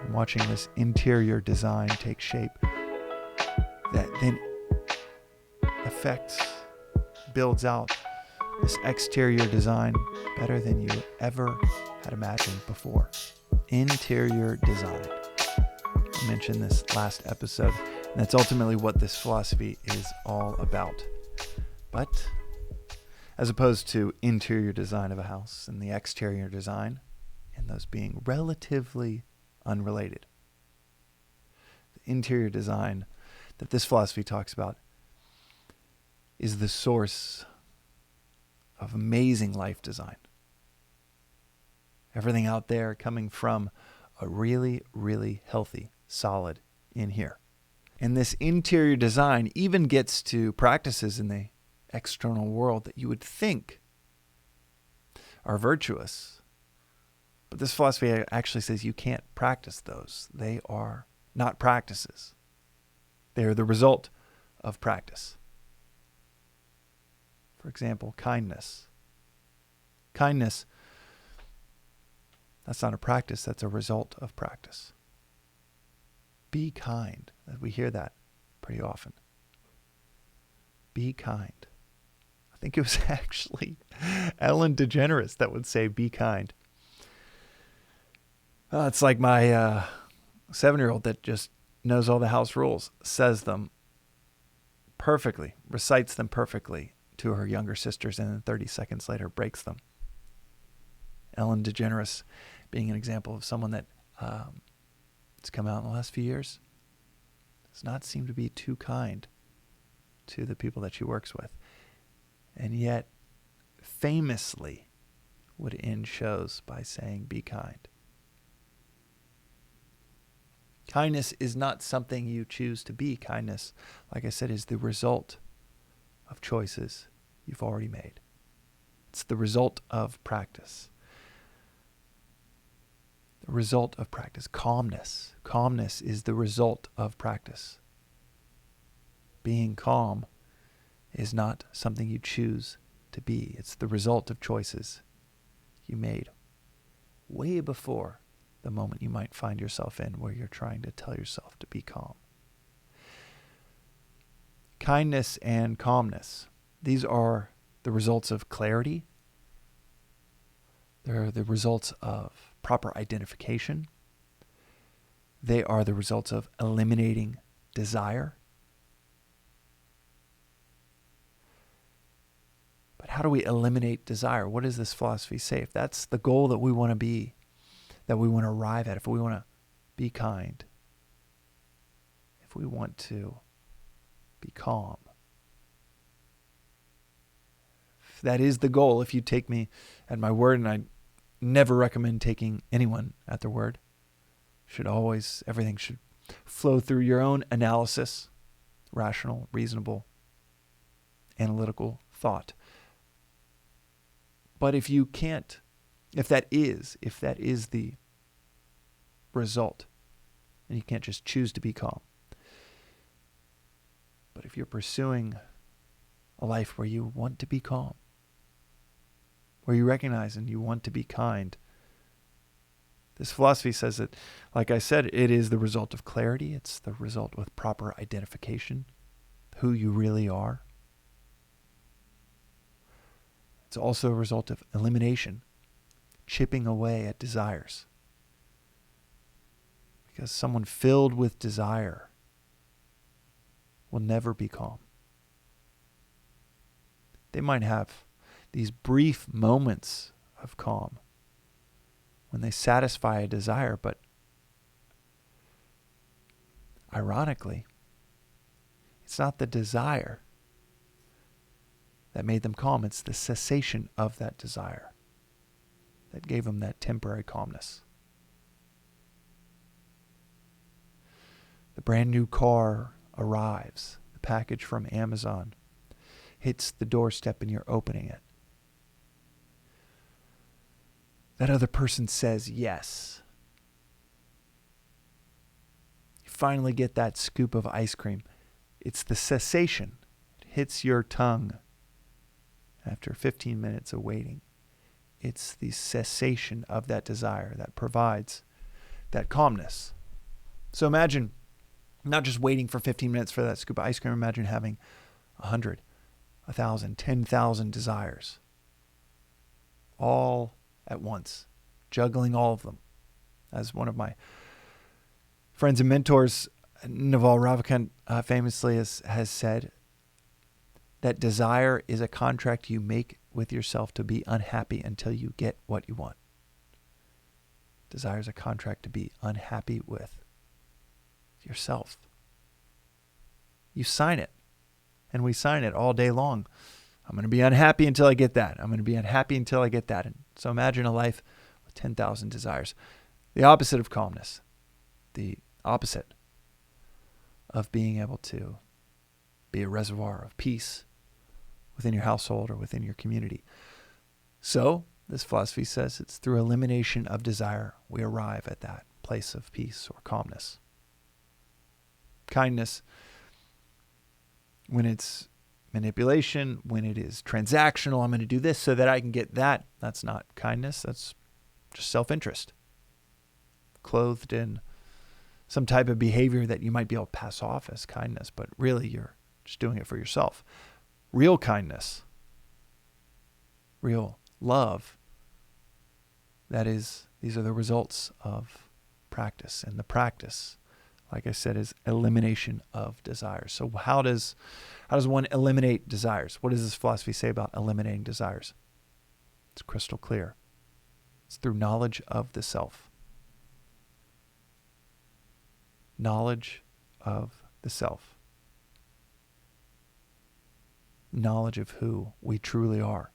and watching this interior design take shape that then builds out this exterior design better than you ever had imagined before. Interior design. I mentioned this last episode, and that's ultimately what this philosophy is all about. But as opposed to interior design of a house and the exterior design, and those being relatively unrelated, the interior design that this philosophy talks about is the source of amazing life design. Everything out there coming from a really, really healthy solid in here. And this interior design even gets to practices in the external world that you would think are virtuous. But this philosophy actually says you can't practice those. They are not practices. They are the result of practice. For example, kindness. Kindness, that's not a practice, that's a result of practice. Be kind. We hear that pretty often. Be kind. I think it was actually Ellen DeGeneres that would say, be kind. It's like my 7-year-old that just knows all the house rules, says them perfectly, recites them perfectly to her younger sisters, and then 30 seconds later breaks them. Ellen DeGeneres being an example of someone that it's come out in the last few years, does not seem to be too kind to the people that she works with. And yet, famously would end shows by saying, be kind. Kindness is not something you choose to be. Kindness, like I said, is the result of choices you've already made. It's the result of practice. The result of practice. Calmness. Calmness is the result of practice. Being calm is not something you choose to be. It's the result of choices you made way before the moment you might find yourself in where you're trying to tell yourself to be calm. Kindness and calmness. These are the results of clarity. They're the results of proper identification. They are the results of eliminating desire. But how do we eliminate desire? What does this philosophy say? If that's the goal that we want to be, that we want to arrive at, if we want to be kind, if we want to be calm, if that is the goal, if you take me at my word, and I never recommend taking anyone at their word, everything should flow through your own analysis, rational, reasonable, analytical thought. But if you can't, if that is the result, and you can't just choose to be calm, but if you're pursuing a life where you want to be calm, where you recognize and you want to be kind, this philosophy says that, like I said, it is the result of clarity. It's the result with proper identification, who you really are. It's also a result of elimination, chipping away at desires. Because someone filled with desire will never be calm. They might have these brief moments of calm when they satisfy a desire, but ironically, it's not the desire that made them calm. It's the cessation of that desire that gave them that temporary calmness. The brand new car arrives, the package from Amazon hits the doorstep and you're opening it. That other person says yes. You finally get that scoop of ice cream. It's the cessation. It hits your tongue after 15 minutes of waiting. It's the cessation of that desire that provides that calmness. So imagine not just waiting for 15 minutes for that scoop of ice cream. Imagine having 100, 1,000, 10,000 desires all at once, juggling all of them. As one of my friends and mentors, Naval Ravikant, famously has said, that desire is a contract you make with yourself to be unhappy until you get what you want. Desire is a contract to be unhappy with yourself. You sign it, and we sign it all day long. I'm going to be unhappy until I get that. I'm going to be unhappy until I get that. And so imagine a life with 10,000 desires. The opposite of calmness. The opposite of being able to be a reservoir of peace within your household or within your community. So, this philosophy says it's through elimination of desire we arrive at that place of peace or calmness. Kindness, when it's manipulation, when it is transactional, I'm going to do this so that I can get that, that's not kindness, that's just self-interest. Clothed in some type of behavior that you might be able to pass off as kindness, but really you're just doing it for yourself. Real kindness, real love, these are the results of practice. And the practice, like I said, is elimination of desires. So how does one eliminate desires? What does this philosophy say about eliminating desires? It's crystal clear. It's through knowledge of the self. Knowledge of the self. Knowledge of who we truly are.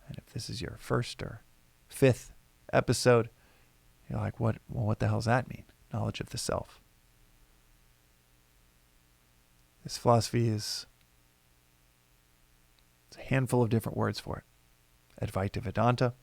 And if this is your first or fifth episode, you're like, what the hell does that mean? Knowledge of the self. This philosophy it's a handful of different words for it. Advaita Vedanta,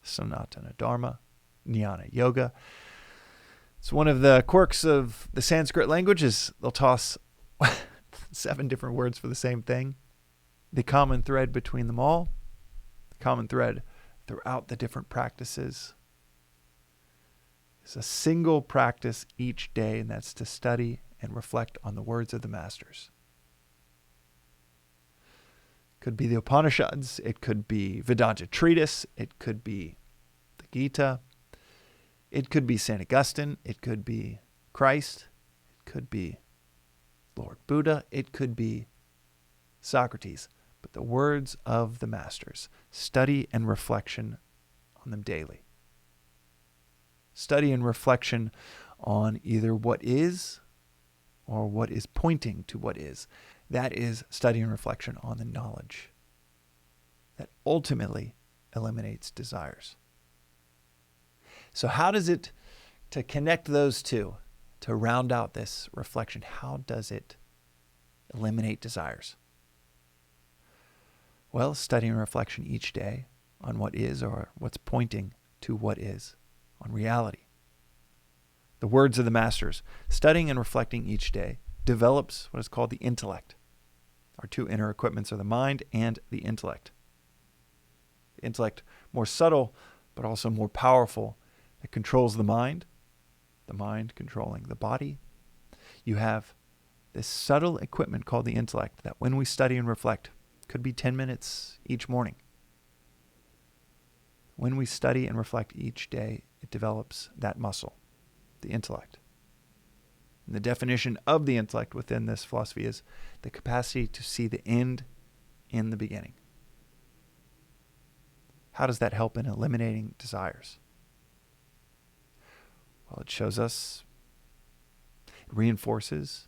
Sanatana Dharma, Jnana Yoga. It's one of the quirks of the Sanskrit language is they'll toss 7 different words for the same thing. The common thread between them all, the common thread throughout the different practices, is a single practice each day, and that's to study and reflect on the words of the masters. Could be the Upanishads, it could be Vedanta treatise, it could be the Gita, it could be St. Augustine, it could be Christ, it could be Lord Buddha, it could be Socrates. But the words of the masters, study and reflection on them daily. Study and reflection on either what is or what is pointing to what is. That is study and reflection on the knowledge that ultimately eliminates desires. So how does it, to connect those two, to round out this reflection, how does it eliminate desires? Well, study and reflection each day on what is or what's pointing to what is, on reality. The words of the masters, studying and reflecting each day, develops what is called the intellect. Our 2 inner equipments are the mind and the intellect. The intellect, more subtle, but also more powerful, that controls the mind controlling the body. You have this subtle equipment called the intellect that when we study and reflect, could be 10 minutes each morning. When we study and reflect each day, it develops that muscle, the intellect. And the definition of the intellect within this philosophy is the capacity to see the end in the beginning. How does that help in eliminating desires? Well, it shows us, it reinforces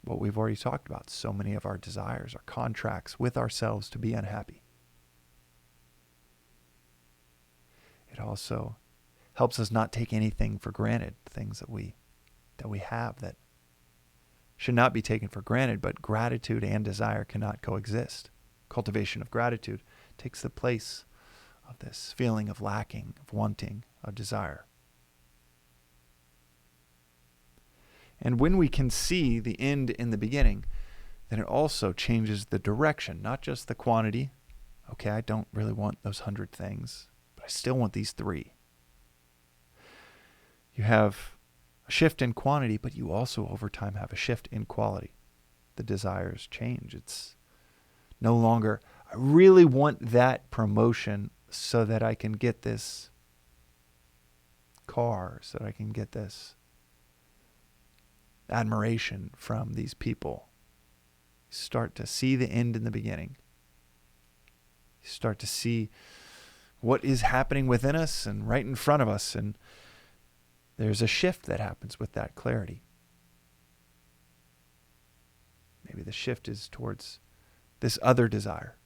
what we've already talked about. So many of our desires are contracts with ourselves to be unhappy. It also helps us not take anything for granted, things that we have that should not be taken for granted, but gratitude and desire cannot coexist. Cultivation of gratitude takes the place of this feeling of lacking, of wanting, of desire. And when we can see the end in the beginning, then it also changes the direction, not just the quantity. Okay, I don't really want those 100 things, but I still want these 3. You have a shift in quantity, but you also over time have a shift in quality. The desires change. It's no longer, I really want that promotion so that I can get this car, so that I can get this admiration from these people. You start to see the end in the beginning. You start to see what is happening within us and right in front of us, and there's a shift that happens with that clarity. Maybe the shift is towards this other desire,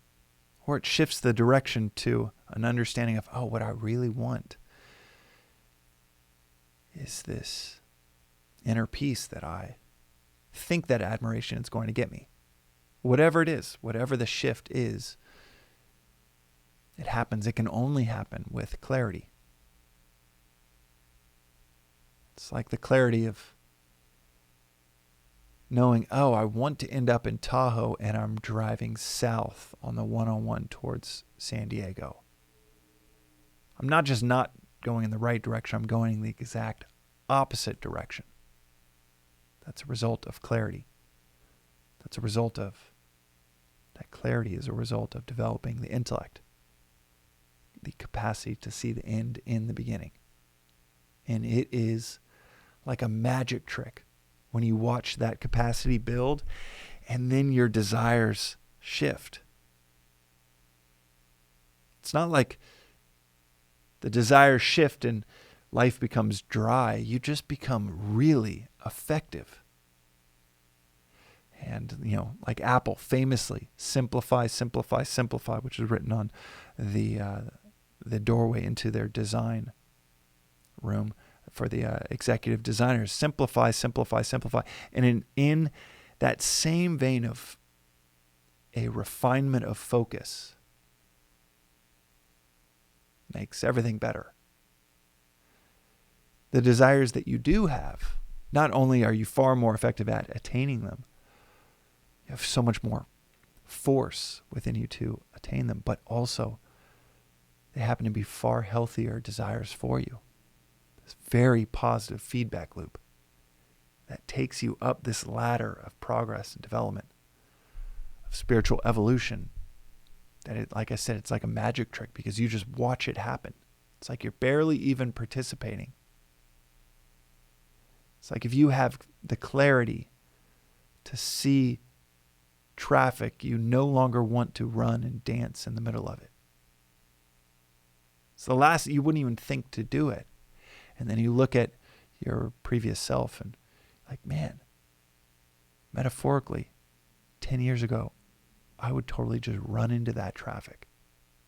or it shifts the direction to an understanding of, oh, what I really want is this inner peace that I think that admiration is going to get me. Whatever it is, whatever the shift is, it happens. It can only happen with clarity. It's like the clarity of knowing, oh, I want to end up in Tahoe and I'm driving south on the 101 towards San Diego. I'm not just not going in the right direction, I'm going in the exact opposite direction. That's a result of clarity. That's a result of, that clarity is a result of developing the intellect, the capacity to see the end in the beginning. And it is like a magic trick when you watch that capacity build and then your desires shift. It's not like the desires shift and life becomes dry. You just become really effective. And, like Apple famously, simplify, simplify, simplify, which is written on the doorway into their design room for the executive designers. Simplify, simplify, simplify. And in that same vein of a refinement of focus makes everything better. The desires that you do have, not only are you far more effective at attaining them, you have so much more force within you to attain them, but also they happen to be far healthier desires for you. This very positive feedback loop that takes you up this ladder of progress and development, of spiritual evolution. That, like I said, it's like a magic trick because you just watch it happen. It's like you're barely even participating. It's like if you have the clarity to see traffic, you no longer want to run and dance in the middle of it. It's the last, you wouldn't even think to do it. And then you look at your previous self and like, man, metaphorically, 10 years ago, I would totally just run into that traffic,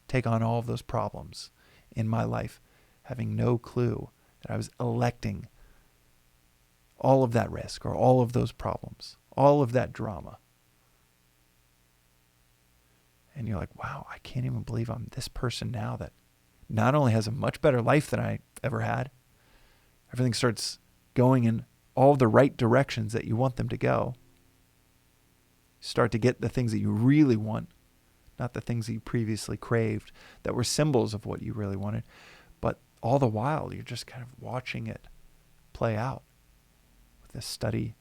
take on all of those problems in my life, having no clue that I was electing all of that risk or all of those problems, all of that drama. And you're like, wow, I can't even believe I'm this person now that not only has a much better life than I ever had, everything starts going in all the right directions that you want them to go. You start to get the things that you really want, not the things that you previously craved that were symbols of what you really wanted. But all the while, you're just kind of watching it play out with this study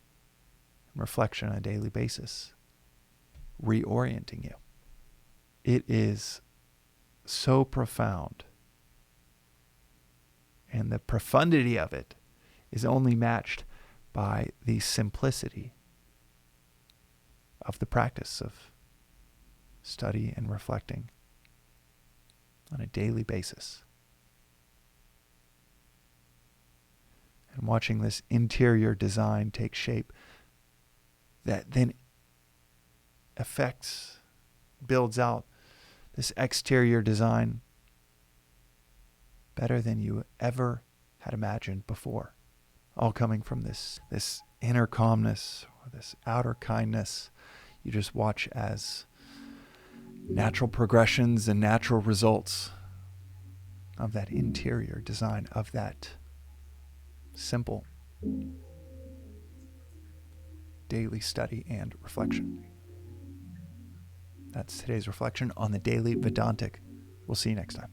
and reflection on a daily basis, reorienting you. It is so profound. And the profundity of it is only matched by the simplicity of the practice of study and reflecting on a daily basis. And watching this interior design take shape that then affects, builds out this exterior design better than you ever had imagined before. All coming from this inner calmness or this outer kindness you just watch as natural progressions and natural results of that interior design, of that simple daily study and reflection. That's today's reflection on the Daily Vedantic. We'll see you next time.